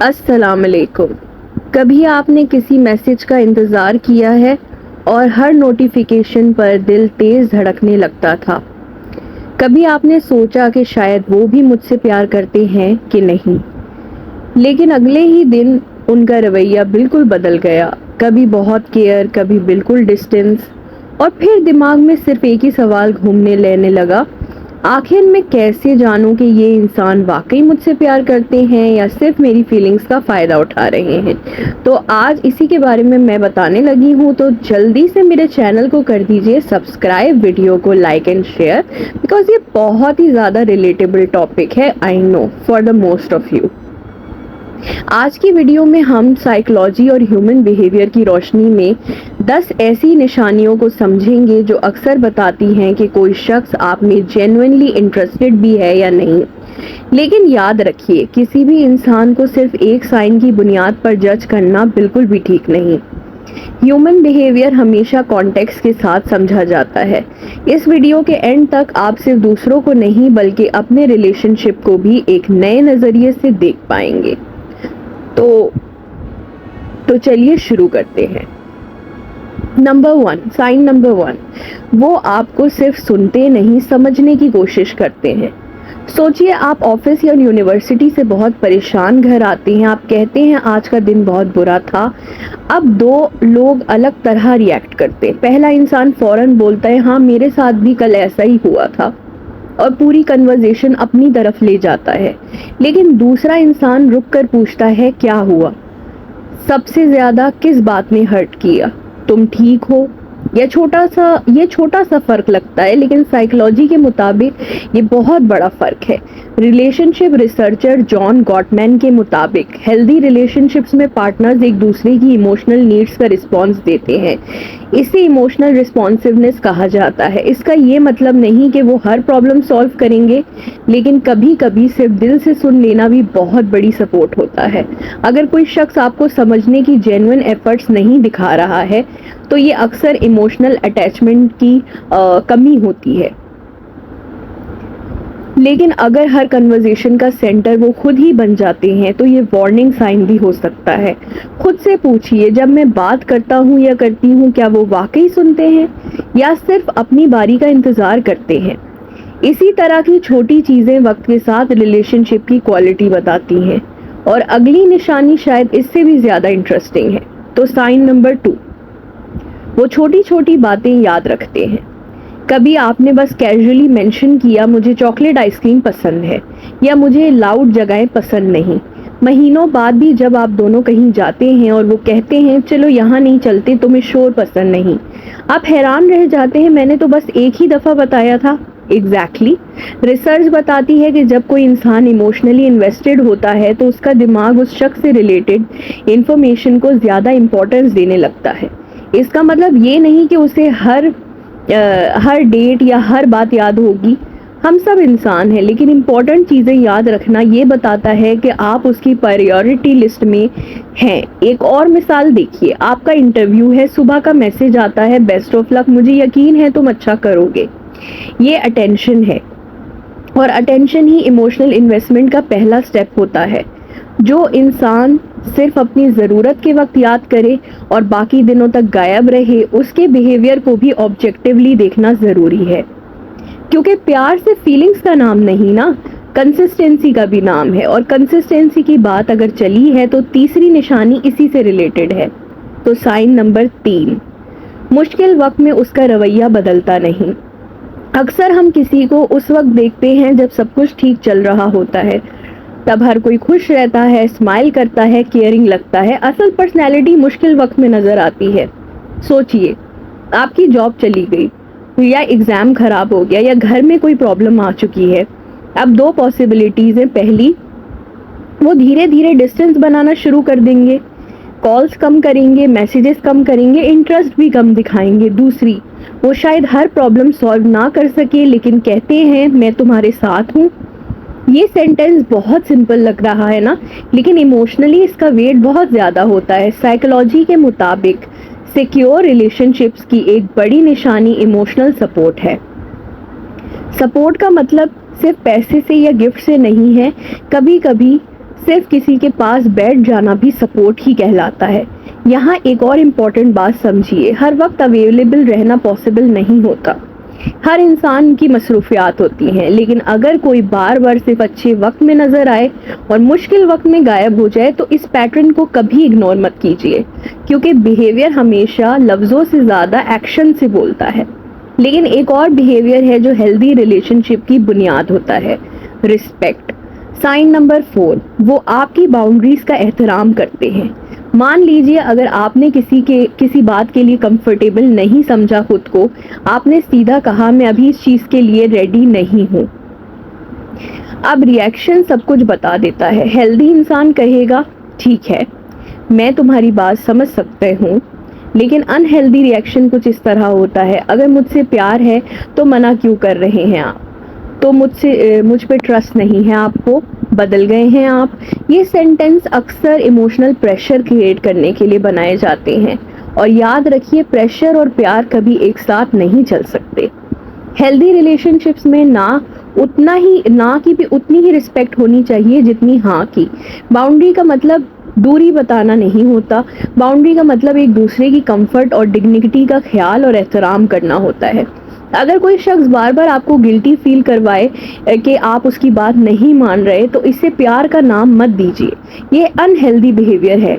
अस्सलाम वालेकुम। कभी आपने किसी मैसेज का इंतज़ार किया है और हर नोटिफिकेशन पर दिल तेज़ धड़कने लगता था। कभी आपने सोचा कि शायद वो भी मुझसे प्यार करते हैं कि नहीं, लेकिन अगले ही दिन उनका रवैया बिल्कुल बदल गया। कभी बहुत केयर, कभी बिल्कुल डिस्टेंस, और फिर दिमाग में सिर्फ एक ही सवाल घूमने लेने लगा, आखिर मैं कैसे जानूं कि ये इंसान वाकई मुझसे प्यार करते हैं या सिर्फ मेरी फीलिंग्स का फ़ायदा उठा रहे हैं। तो आज इसी के बारे में मैं बताने लगी हूँ, तो जल्दी से मेरे चैनल को कर दीजिए सब्सक्राइब, वीडियो को लाइक एंड शेयर, बिकॉज ये बहुत ही ज़्यादा रिलेटेबल टॉपिक है, I know, for the most of you. आज की वीडियो में हम साइकोलॉजी और ह्यूमन बिहेवियर की रोशनी में 10 ऐसी निशानियों को समझेंगे जो अक्सर बताती हैं कि कोई शख्स आप में जेन्युइनली इंटरेस्टेड भी है या नहीं। लेकिन याद रखिए, किसी भी इंसान को सिर्फ एक साइन की बुनियाद पर जज करना बिल्कुल भी ठीक नहीं। ह्यूमन बिहेवियर हमेशा कॉन्टेक्स्ट के साथ समझा जाता है। इस वीडियो के एंड तक आप सिर्फ दूसरों को नहीं बल्कि अपने रिलेशनशिप को भी एक नए नज़रिए से देख पाएंगे। तो चलिए शुरू करते हैं। साइन नंबर 1, वो आपको सिर्फ सुनते नहीं, समझने की कोशिश करते हैं। सोचिए, आप ऑफिस या यूनिवर्सिटी से बहुत परेशान घर आते हैं। आप कहते हैं आज का दिन बहुत बुरा था। अब दो लोग अलग तरह रिएक्ट करते हैं। पहला इंसान फौरन बोलता है, हाँ मेरे साथ भी कल ऐसा ही हुआ था, और पूरी कन्वर्सेशन अपनी तरफ ले जाता है। लेकिन दूसरा इंसान रुक कर पूछता है, क्या हुआ? सबसे ज्यादा किस बात ने हर्ट किया? तुम ठीक हो? ये छोटा सा फर्क लगता है, लेकिन साइकोलॉजी के मुताबिक ये बहुत बड़ा फर्क है। रिलेशनशिप रिसर्चर जॉन गॉटमैन के मुताबिक हेल्दी रिलेशनशिप्स में पार्टनर्स एक दूसरे की इमोशनल नीड्स का रिस्पॉन्स देते हैं। इसे इमोशनल रिस्पॉन्सिवनेस कहा जाता है। इसका ये मतलब नहीं कि वो हर प्रॉब्लम सॉल्व करेंगे, लेकिन कभी कभी सिर्फ दिल से सुन लेना भी बहुत बड़ी सपोर्ट होता है। अगर कोई शख्स आपको समझने की जेन्युइन एफर्ट्स नहीं दिखा रहा है, तो ये अक्सर इमोशनल अटैचमेंट की कमी होती है। लेकिन अगर हर कन्वर्सेशन का सेंटर वो खुद ही बन जाते हैं, तो ये वार्निंग साइन भी हो सकता है। खुद से पूछिए, जब मैं बात करता हूँ या करती हूँ, क्या वो वाकई सुनते हैं या सिर्फ अपनी बारी का इंतज़ार करते हैं? इसी तरह की छोटी चीज़ें वक्त के साथ रिलेशनशिप की क्वालिटी बताती हैं। और अगली निशानी शायद इससे भी ज़्यादा इंटरेस्टिंग है। तो साइन नंबर 2, वो छोटी छोटी बातें याद रखते हैं। कभी आपने बस कैजुअली मेंशन किया, मुझे चॉकलेट आइसक्रीम पसंद है, या मुझे लाउड जगहें पसंद नहीं। महीनों बाद भी जब आप दोनों कहीं जाते हैं और वो कहते हैं, चलो यहाँ नहीं चलते, तुम्हें शोर पसंद नहीं, आप हैरान रह जाते हैं, मैंने तो बस एक ही दफ़ा बताया था। एग्जैक्टली। रिसर्च बताती है कि जब कोई इंसान इमोशनली इन्वेस्टेड होता है, तो उसका दिमाग उस शख्स से रिलेटेड इंफॉर्मेशन को ज़्यादा इम्पोर्टेंस देने लगता है। इसका मतलब ये नहीं कि उसे हर डेट या हर बात याद होगी। हम सब इंसान हैं, लेकिन इम्पोर्टेंट चीज़ें याद रखना ये बताता है कि आप उसकी प्रायोरिटी लिस्ट में हैं। एक और मिसाल देखिए, आपका इंटरव्यू है, सुबह का मैसेज आता है, बेस्ट ऑफ लक, मुझे यकीन है तुम अच्छा करोगे। ये अटेंशन है, और अटेंशन ही इमोशनल इन्वेस्टमेंट का पहला स्टेप होता है। जो इंसान सिर्फ अपनी ज़रूरत के वक्त याद करे और बाकी दिनों तक गायब रहे, उसके बिहेवियर को भी ऑब्जेक्टिवली देखना ज़रूरी है। क्योंकि प्यार सिर्फ फीलिंग्स का नाम नहीं ना, कंसिस्टेंसी का भी नाम है। और कंसिस्टेंसी की बात अगर चली है, तो तीसरी निशानी इसी से रिलेटेड है। तो साइन नंबर 3, मुश्किल वक्त में उसका रवैया बदलता नहीं। अक्सर हम किसी को उस वक्त देखते हैं जब सब कुछ ठीक चल रहा होता है। तब हर कोई खुश रहता है, स्माइल करता है, केयरिंग लगता है। असल पर्सनैलिटी मुश्किल वक्त में नज़र आती है। सोचिए, आपकी जॉब चली गई, या एग्ज़ाम ख़राब हो गया, या घर में कोई प्रॉब्लम आ चुकी है। अब 2 पॉसिबिलिटीज़ हैं। पहली, वो धीरे धीरे डिस्टेंस बनाना शुरू कर देंगे, कॉल्स कम करेंगे, मैसेजेस कम करेंगे, इंटरेस्ट भी कम दिखाएंगे। दूसरी, वो शायद हर प्रॉब्लम सॉल्व ना कर सके, लेकिन कहते हैं मैं तुम्हारे साथ हूँ। ये सेंटेंस बहुत सिंपल लग रहा है ना, लेकिन इमोशनली इसका वेट बहुत ज़्यादा होता है। साइकोलॉजी के मुताबिक सिक्योर रिलेशनशिप्स की एक बड़ी निशानी इमोशनल सपोर्ट है। सपोर्ट का मतलब सिर्फ पैसे से या गिफ्ट से नहीं है। कभी कभी सिर्फ किसी के पास बैठ जाना भी सपोर्ट ही कहलाता है। यहाँ एक और इम्पॉर्टेंट बात समझिए, हर वक्त अवेलेबल रहना पॉसिबल नहीं होता। हर इंसान की मसरूफियात होती हैं, लेकिन अगर कोई बार बार सिर्फ अच्छे वक्त में नजर आए और मुश्किल वक्त में गायब हो जाए तो इस पैटर्न को कभी इग्नोर मत कीजिए, क्योंकि बिहेवियर हमेशा लफ्जों से ज्यादा एक्शन से बोलता है। लेकिन एक और बिहेवियर है जो हेल्दी रिलेशनशिप की बुनियाद होता है, रिस्पेक्ट। साइन नंबर 4, वो आपकी बाउंड्रीज का एहतराम करते हैं। मान लीजिए अगर आपने किसी बात के लिए कंफर्टेबल नहीं समझा खुद को, आपने सीधा कहा मैं अभी इस चीज के लिए रेडी नहीं हूँ। अब रिएक्शन सब कुछ बता देता है। हेल्दी इंसान कहेगा ठीक है, मैं तुम्हारी बात समझ सकते हूँ, लेकिन अनहेल्दी रिएक्शन कुछ इस तरह होता है, अगर मुझसे प्यार है तो मना क्यों कर रहे हैं आप, तो मुझ पे ट्रस्ट नहीं है आपको, बदल गए हैं आप। ये सेंटेंस अक्सर इमोशनल प्रेशर क्रिएट करने के लिए बनाए जाते हैं, और याद रखिए प्रेशर और प्यार कभी एक साथ नहीं चल सकते। हेल्दी रिलेशनशिप्स में ना की भी उतनी ही रिस्पेक्ट होनी चाहिए जितनी हाँ की। बाउंड्री का मतलब दूरी बताना नहीं होता, बाउंड्री का मतलब एक दूसरे की कंफर्ट और डिग्निटी का ख्याल और एहतराम करना होता है। अगर कोई शख्स बार बार आपको गिल्टी फील करवाए कि आप उसकी बात नहीं मान रहे, तो इसे प्यार का नाम मत दीजिए, ये अनहेल्दी बिहेवियर है।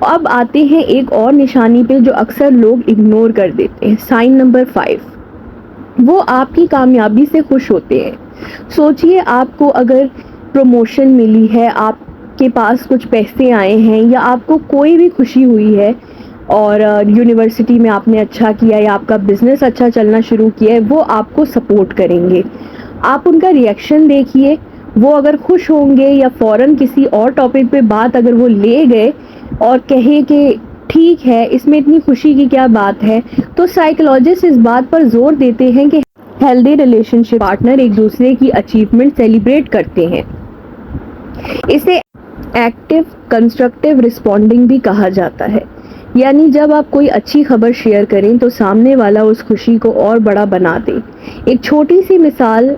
अब आते हैं एक और निशानी पे जो अक्सर लोग इग्नोर कर देते हैं, साइन नंबर 5, वो आपकी कामयाबी से खुश होते हैं। सोचिए आपको अगर प्रमोशन मिली है, आपके पास कुछ पैसे आए हैं, या आपको कोई भी खुशी हुई है और यूनिवर्सिटी में आपने अच्छा किया या आपका बिजनेस अच्छा चलना शुरू किया है, वो आपको सपोर्ट करेंगे। आप उनका रिएक्शन देखिए, वो अगर खुश होंगे या फौरन किसी और टॉपिक पे बात अगर वो ले गए और कहे कि ठीक है इसमें इतनी खुशी की क्या बात है, तो साइकोलॉजिस्ट इस बात पर जोर देते हैं कि हेल्दी रिलेशनशिप पार्टनर एक दूसरे की अचीवमेंट सेलिब्रेट करते हैं। इसे एक्टिव कंस्ट्रक्टिव रिस्पॉन्डिंग भी कहा जाता है, यानी जब आप कोई अच्छी खबर शेयर करें तो सामने वाला उस खुशी को और बड़ा बना दे। एक छोटी सी मिसाल,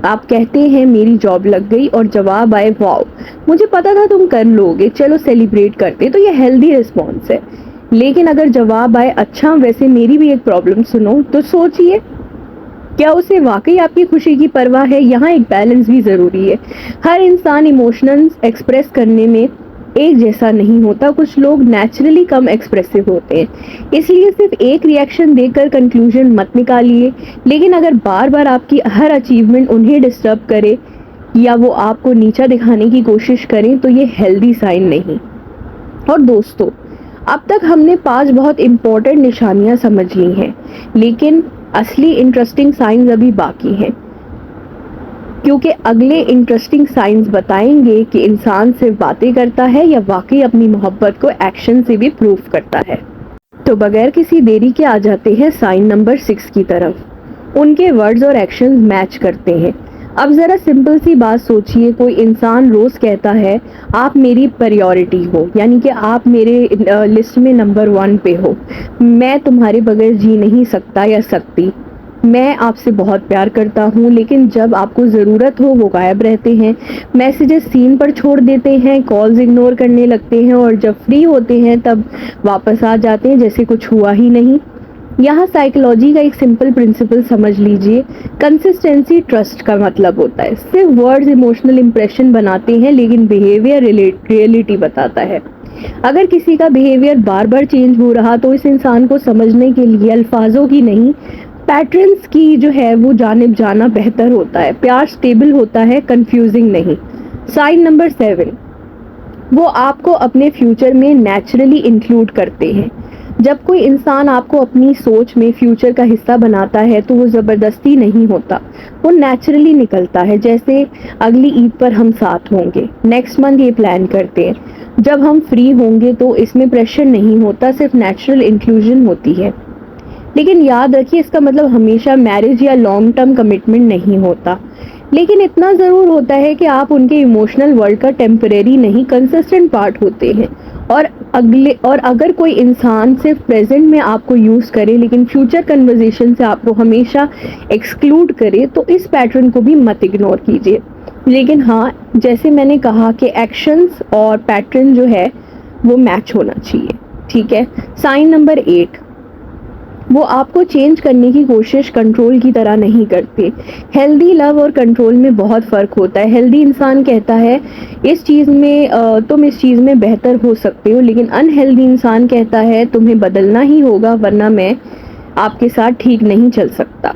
आप कहते हैं मेरी जॉब लग गई और जवाब आए वाओ मुझे पता था तुम कर लोगे, चलो सेलिब्रेट करते, तो ये हेल्दी रिस्पॉन्स है। लेकिन अगर जवाब आए अच्छा वैसे मेरी भी एक प्रॉब्लम सुनो, तो सोचिए क्या उसे वाकई आपकी खुशी की परवाह है। यहाँ एक बैलेंस भी जरूरी है। हर इंसान इमोशंस एक्सप्रेस करने में एक जैसा नहीं होता, कुछ लोग नेचुरली कम एक्सप्रेसिव होते हैं, इसलिए सिर्फ एक रिएक्शन देखकर कंक्लूजन मत निकालिए। लेकिन अगर बार बार आपकी हर अचीवमेंट उन्हें डिस्टर्ब करे या वो आपको नीचा दिखाने की कोशिश करें, तो ये हेल्दी साइन नहीं। और दोस्तों, अब तक हमने 5 बहुत इंपॉर्टेंट निशानियां समझ ली हैं, लेकिन असली इंटरेस्टिंग साइंस अभी बाकी हैं, क्योंकि अगले इंटरेस्टिंग साइंस बताएंगे कि इंसान सिर्फ बातें करता है या वाकई अपनी मोहब्बत को एक्शन से भी प्रूव करता है। तो बगैर किसी देरी के आ जाते हैं साइन नंबर 6 की तरफ। उनके वर्ड्स और एक्शंस मैच करते हैं। अब ज़रा सिंपल सी बात सोचिए, कोई इंसान रोज़ कहता है आप मेरी प्रायोरिटी हो, यानी कि आप मेरे लिस्ट में नंबर 1 पे हो, मैं तुम्हारे बगैर जी नहीं सकता या सकती, मैं आपसे बहुत प्यार करता हूँ, लेकिन जब आपको ज़रूरत हो वो गायब रहते हैं, मैसेजेस सीन पर छोड़ देते हैं, कॉल्स इग्नोर करने लगते हैं, और जब फ्री होते हैं तब वापस आ जाते हैं जैसे कुछ हुआ ही नहीं। यहाँ साइकोलॉजी का एक सिंपल प्रिंसिपल समझ लीजिए, कंसिस्टेंसी ट्रस्ट का मतलब होता है। सिर्फ वर्ड्स इमोशनल इंप्रेशन बनाते हैं, लेकिन बिहेवियर रियलिटी बताता है। अगर किसी का बिहेवियर बार बार चेंज हो रहा तो इस इंसान को समझने के लिए अल्फाजों की नहीं, पैटर्न्स की जो है वो जानिब जाना बेहतर होता है। प्यार स्टेबल होता है, कंफ्यूजिंग नहीं। साइन नंबर 7, वो आपको अपने फ्यूचर में नेचुरली इंक्लूड करते हैं। जब कोई इंसान आपको अपनी सोच में फ्यूचर का हिस्सा बनाता है तो वो ज़बरदस्ती नहीं होता, वो नेचुरली निकलता है। जैसे अगली ईद पर हम साथ होंगे, नेक्स्ट मंथ ये प्लान करते हैं, जब हम फ्री होंगे, तो इसमें प्रेशर नहीं होता, सिर्फ नेचुरल इंक्लूजन होती है। लेकिन याद रखिए इसका मतलब हमेशा मैरिज या लॉन्ग टर्म कमिटमेंट नहीं होता, लेकिन इतना ज़रूर होता है कि आप उनके इमोशनल वर्ल्ड का टेम्परेरी नहीं कंसिस्टेंट पार्ट होते हैं। और अगर कोई इंसान सिर्फ प्रेजेंट में आपको यूज़ करे लेकिन फ्यूचर कन्वर्सेशन से आपको हमेशा एक्सक्लूड करे, तो इस पैटर्न को भी मत इग्नोर कीजिए। लेकिन हाँ, जैसे मैंने कहा कि एक्शंस और पैटर्न जो है वो मैच होना चाहिए, ठीक है। साइन नंबर 8, वो आपको चेंज करने की कोशिश कंट्रोल की तरह नहीं करते। हेल्दी लव और कंट्रोल में बहुत फ़र्क होता है। हेल्दी इंसान कहता है इस चीज़ में तुम इस चीज़ में बेहतर हो सकते हो, लेकिन अनहेल्दी इंसान कहता है तुम्हें बदलना ही होगा वरना मैं आपके साथ ठीक नहीं चल सकता।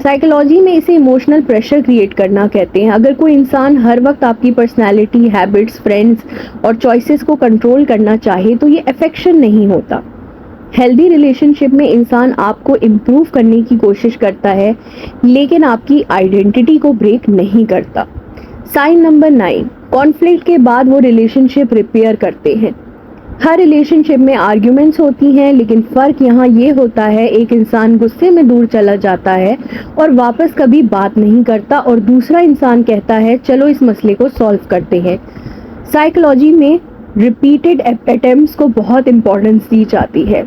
साइकोलॉजी में इसे इमोशनल प्रेशर क्रिएट करना कहते हैं। अगर कोई इंसान हर वक्त आपकी पर्सनैलिटी, हैबिट्स, फ्रेंड्स और चॉइसेस को कंट्रोल करना चाहे तो ये अफेक्शन नहीं होता। हेल्दी रिलेशनशिप में इंसान आपको इम्प्रूव करने की कोशिश करता है, लेकिन आपकी आइडेंटिटी को ब्रेक नहीं करता। साइन नंबर 9, कॉन्फ्लिक्ट के बाद वो रिलेशनशिप रिपेयर करते हैं। हर रिलेशनशिप में आर्ग्यूमेंट्स होती हैं, लेकिन फ़र्क यहाँ ये होता है एक इंसान गुस्से में दूर चला जाता है और वापस कभी बात नहीं करता, और दूसरा इंसान कहता है चलो इस मसले को सॉल्व करते हैं। साइकोलॉजी में रिपीटेड अटेम्प्ट्स को बहुत इम्पोर्टेंस दी जाती है।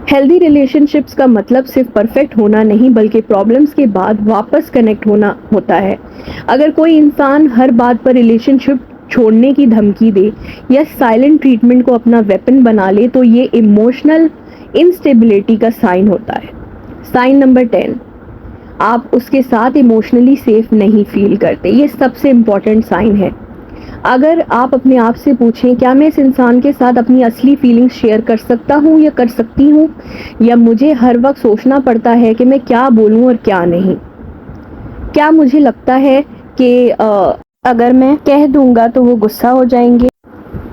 हेल्दी रिलेशनशिप्स का मतलब सिर्फ परफेक्ट होना नहीं, बल्कि प्रॉब्लम्स के बाद वापस कनेक्ट होना होता है। अगर कोई इंसान हर बात पर रिलेशनशिप छोड़ने की धमकी दे या साइलेंट ट्रीटमेंट को अपना वेपन बना ले तो ये इमोशनल इंस्टेबिलिटी का साइन होता है। साइन नंबर 10, आप उसके साथ इमोशनली सेफ नहीं फील करते। ये सबसे इम्पॉर्टेंट साइन है। अगर आप अपने आप से पूछें क्या मैं इस इंसान के साथ अपनी असली फीलिंग्स शेयर कर सकता हूँ या कर सकती हूँ, या मुझे हर वक्त सोचना पड़ता है कि मैं क्या बोलूँ और क्या नहीं। क्या मुझे लगता है कि अगर मैं कह दूंगा तो वो गुस्सा हो जाएंगे।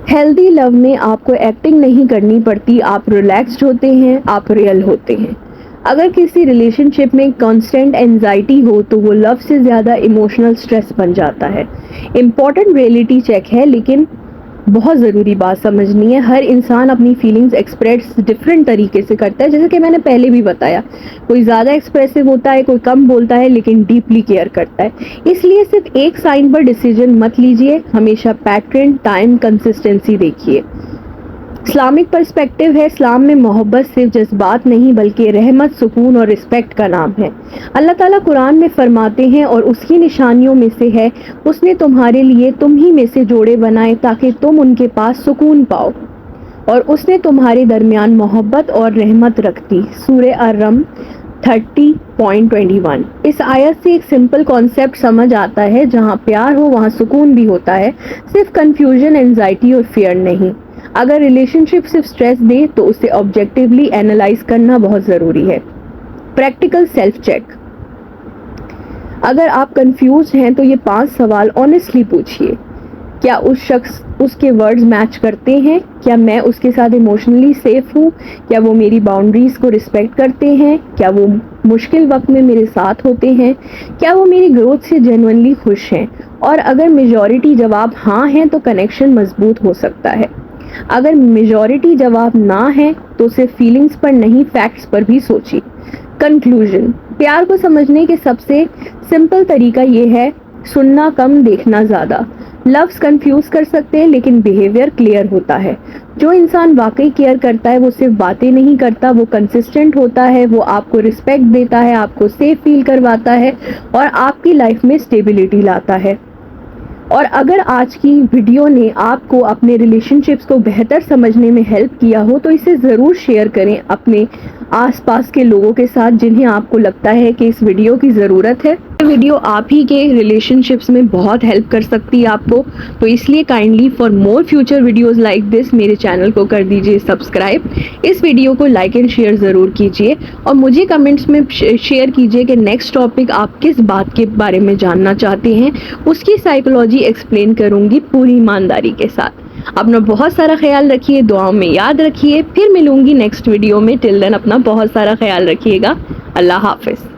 हेल्दी लव में आपको एक्टिंग नहीं करनी पड़ती, आप रिलैक्स्ड होते हैं, आप रियल होते हैं। अगर किसी रिलेशनशिप में कांस्टेंट एंजाइटी हो तो वो लव से ज़्यादा इमोशनल स्ट्रेस बन जाता है। इम्पॉर्टेंट रियलिटी चेक है, लेकिन बहुत ज़रूरी बात समझनी है, हर इंसान अपनी फीलिंग्स एक्सप्रेस डिफरेंट तरीके से करता है। जैसे कि मैंने पहले भी बताया, कोई ज़्यादा एक्सप्रेसिव होता है, कोई कम बोलता है, लेकिन डीपली केयर करता है। इसलिए सिर्फ एक साइन पर डिसीजन मत लीजिए, हमेशा पैटर्न, टाइम, कंसिस्टेंसी देखिए। इस्लामिक पर्सपेक्टिव है, इस्लाम में मोहब्बत सिर्फ जज्बात नहीं बल्कि रहमत, सुकून और रिस्पेक्ट का नाम है। अल्लाह ताला कुरान में फरमाते हैं और उसकी निशानियों में से है उसने तुम्हारे लिए तुम ही में से जोड़े बनाए ताकि तुम उनके पास सुकून पाओ, और उसने तुम्हारे दरमियान मोहब्बत और रहमत रख दी। सूरे अर्रम 30.21। इस आयत से एक सिंपल कॉन्सेप्ट समझ आता है, जहाँ प्यार हो वहाँ सुकून भी होता है, सिर्फ कंफ्यूजन, एंजाइटी और फियर नहीं। अगर रिलेशनशिप सिर्फ स्ट्रेस दे तो उसे ऑब्जेक्टिवली एनालाइज करना बहुत ज़रूरी है। प्रैक्टिकल सेल्फ चेक, अगर आप कंफ्यूज हैं तो ये 5 सवाल ऑनेस्टली पूछिए। क्या उस शख्स, उसके वर्ड्स मैच करते हैं? क्या मैं उसके साथ इमोशनली सेफ हूँ? क्या वो मेरी बाउंड्रीज को रिस्पेक्ट करते हैं? क्या वो मुश्किल वक्त में मेरे साथ होते हैं? क्या वो मेरी ग्रोथ से जेन्युइनली खुश हैं? और अगर मेजॉरिटी जवाब हाँ हैं तो कनेक्शन मजबूत हो सकता है। अगर मेजॉरिटी जवाब ना है तो सिर्फ फीलिंग्स पर नहीं, फैक्ट्स पर भी सोचिए। कंक्लूजन, प्यार को समझने के सबसे सिंपल तरीका ये है, सुनना कम, देखना ज़्यादा। लव्स कंफ्यूज कर सकते हैं लेकिन बिहेवियर क्लियर होता है। जो इंसान वाकई केयर करता है वो सिर्फ बातें नहीं करता, वो कंसिस्टेंट होता है, वो आपको रिस्पेक्ट देता है, आपको सेफ फील करवाता है और आपकी लाइफ में स्टेबिलिटी लाता है। और अगर आज की वीडियो ने आपको अपने रिलेशनशिप्स को बेहतर समझने में हेल्प किया हो तो इसे ज़रूर शेयर करें अपने आसपास के लोगों के साथ जिन्हें आपको लगता है कि इस वीडियो की ज़रूरत है। ये वीडियो आप ही के रिलेशनशिप्स में बहुत हेल्प कर सकती है आपको, तो इसलिए kindly for more future videos like this मेरे चैनल को कर दीजिए सब्सक्राइब। इस वीडियो को लाइक एंड शेयर ज़रूर कीजिए और मुझे कमेंट्स में शेयर कीजिए कि नेक्स्ट टॉपिक आप किस बात के बारे में जानना चाहते हैं, उसकी साइकोलॉजी एक्सप्लेन करूँगी पूरी ईमानदारी के साथ। अपना बहुत सारा ख्याल रखिए, दुआओं में याद रखिए। फिर मिलूंगी नेक्स्ट वीडियो में। टिल देन अपना बहुत सारा ख्याल रखिएगा। अल्लाह हाफिज़।